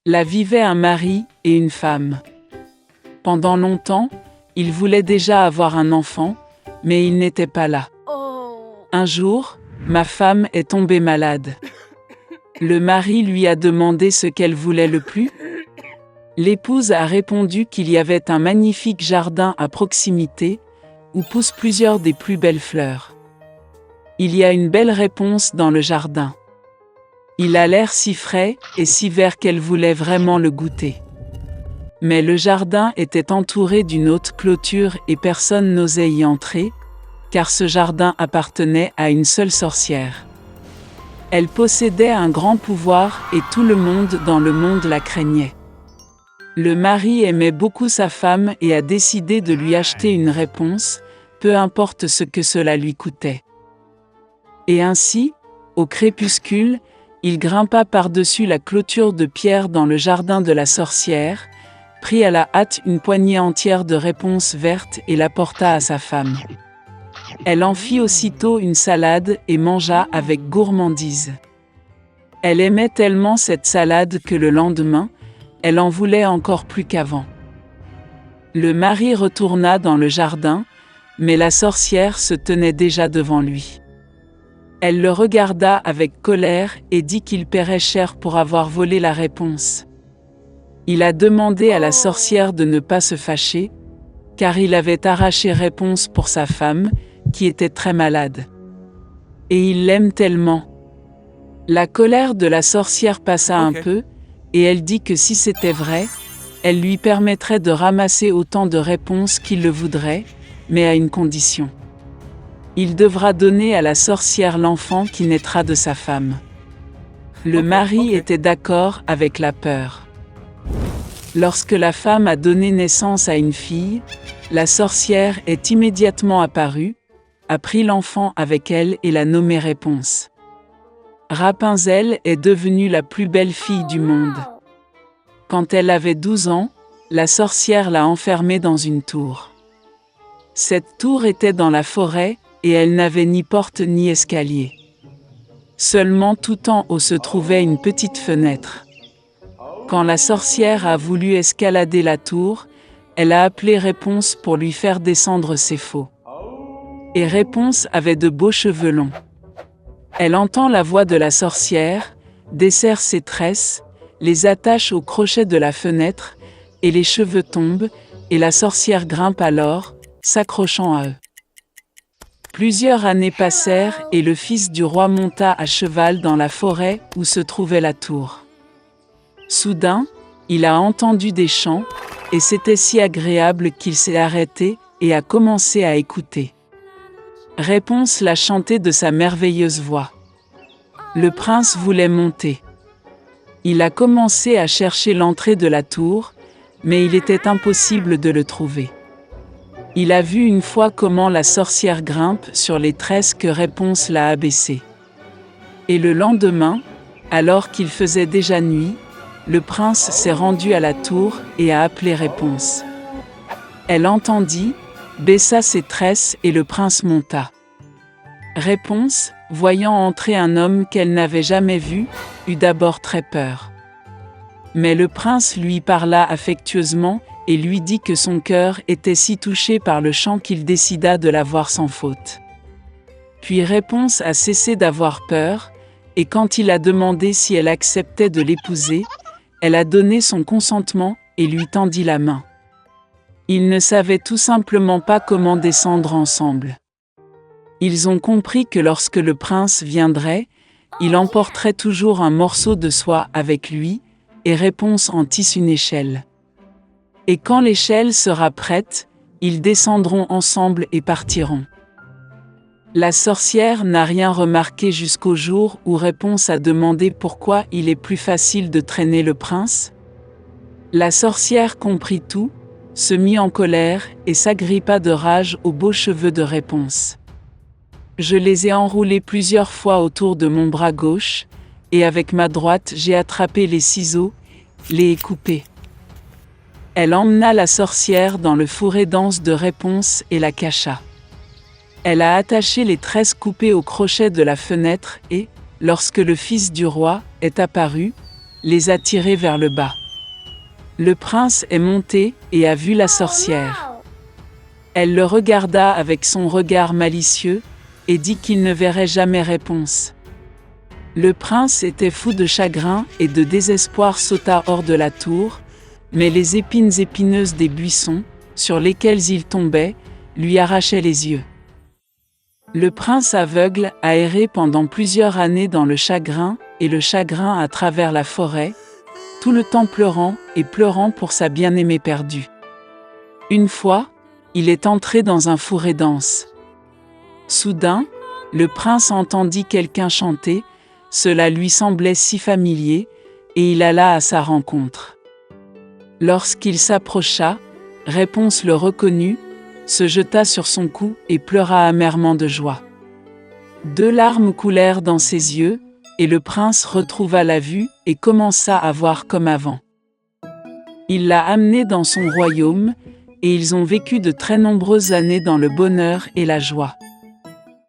Là vivaient un mari et une femme. Pendant longtemps, ils voulaient déjà avoir un enfant, mais il n'était pas là. Un jour, ma femme est tombée malade. Le mari lui a demandé ce qu'elle voulait le plus. L'épouse a répondu qu'il y avait un magnifique jardin à proximité, où poussent plusieurs des plus belles fleurs. Il y a une belle réponse dans le jardin. Il a l'air si frais et si vert qu'elle voulait vraiment le goûter. Mais le jardin était entouré d'une haute clôture et personne n'osait y entrer, car ce jardin appartenait à une seule sorcière. Elle possédait un grand pouvoir et tout le monde dans le monde la craignait. Le mari aimait beaucoup sa femme et a décidé de lui acheter une réponse, peu importe ce que cela lui coûtait. Et ainsi, au crépuscule, il grimpa par-dessus la clôture de pierre dans le jardin de la sorcière, prit à la hâte une poignée entière de réponses vertes et l'apporta à sa femme. Elle en fit aussitôt une salade et mangea avec gourmandise. Elle aimait tellement cette salade que le lendemain, elle en voulait encore plus qu'avant. Le mari retourna dans le jardin, mais la sorcière se tenait déjà devant lui. Elle le regarda avec colère et dit qu'il paierait cher pour avoir volé la réponse. Il a demandé à la sorcière de ne pas se fâcher, car il avait arraché réponse pour sa femme, qui était très malade. Et il l'aime tellement. La colère de la sorcière passa un peu, et elle dit que si c'était vrai, elle lui permettrait de ramasser autant de réponses qu'il le voudrait, mais à une condition. Il devra donner à la sorcière l'enfant qui naîtra de sa femme. Le mari était d'accord avec la peur. Lorsque la femme a donné naissance à une fille, la sorcière est immédiatement apparue, a pris l'enfant avec elle et l'a nommé Réponse. Rapunzel est devenue la plus belle fille du monde. Quand elle avait 12 ans, la sorcière l'a enfermée dans une tour. Cette tour était dans la forêt et elle n'avait ni porte ni escalier. Seulement tout en haut se trouvait une petite fenêtre. Quand la sorcière a voulu escalader la tour, elle a appelé Réponse pour lui faire descendre ses faux. Et Réponse avait de beaux cheveux longs. Elle entend la voix de la sorcière, desserre ses tresses, les attache au crochet de la fenêtre, et les cheveux tombent, et la sorcière grimpe alors, s'accrochant à eux. Plusieurs années passèrent et le fils du roi monta à cheval dans la forêt où se trouvait la tour. Soudain, il a entendu des chants, et c'était si agréable qu'il s'est arrêté et a commencé à écouter. Réponse l'a chanté de sa merveilleuse voix. Le prince voulait monter. Il a commencé à chercher l'entrée de la tour, mais il était impossible de le trouver. Il a vu une fois comment la sorcière grimpe sur les tresses que Réponse l'a abaissées. Et le lendemain, alors qu'il faisait déjà nuit, le prince s'est rendu à la tour et a appelé Réponse. Elle entendit, baissa ses tresses et le prince monta. Réponse, voyant entrer un homme qu'elle n'avait jamais vu, eut d'abord très peur. Mais le prince lui parla affectueusement et lui dit que son cœur était si touché par le chant qu'il décida de la voir sans faute. Puis Réponse a cessé d'avoir peur, et quand il a demandé si elle acceptait de l'épouser, elle a donné son consentement et lui tendit la main. Ils ne savaient tout simplement pas comment descendre ensemble. Ils ont compris que lorsque le prince viendrait, il emporterait toujours un morceau de soie avec lui, et Réponse en tisse une échelle. Et quand l'échelle sera prête, ils descendront ensemble et partiront. La sorcière n'a rien remarqué jusqu'au jour où Réponse a demandé pourquoi il est plus facile de traîner le prince. La sorcière comprit tout, se mit en colère et s'agrippa de rage aux beaux cheveux de Réponse. Je les ai enroulés plusieurs fois autour de mon bras gauche, et avec ma droite j'ai attrapé les ciseaux, les ai coupés. Elle emmena la sorcière dans le fourré dense de Réponse et la cacha. Elle a attaché les tresses coupées au crochet de la fenêtre et, lorsque le fils du roi est apparu, les a tirés vers le bas. Le prince est monté et a vu la sorcière. Elle le regarda avec son regard malicieux et dit qu'il ne verrait jamais réponse. Le prince était fou de chagrin et de désespoir, sauta hors de la tour, mais les épines épineuses des buissons, sur lesquels il tombait, lui arrachaient les yeux. Le prince aveugle a erré pendant plusieurs années dans le chagrin et le chagrin à travers la forêt, tout le temps pleurant et pleurant pour sa bien-aimée perdue. Une fois, il est entré dans un fourré dense. Soudain, le prince entendit quelqu'un chanter, cela lui semblait si familier, et il alla à sa rencontre. Lorsqu'il s'approcha, Réponse le reconnut, se jeta sur son cou et pleura amèrement de joie. 2 larmes coulèrent dans ses yeux, et le prince retrouva la vue et commença à voir comme avant. Il l'a amené dans son royaume, et ils ont vécu de très nombreuses années dans le bonheur et la joie.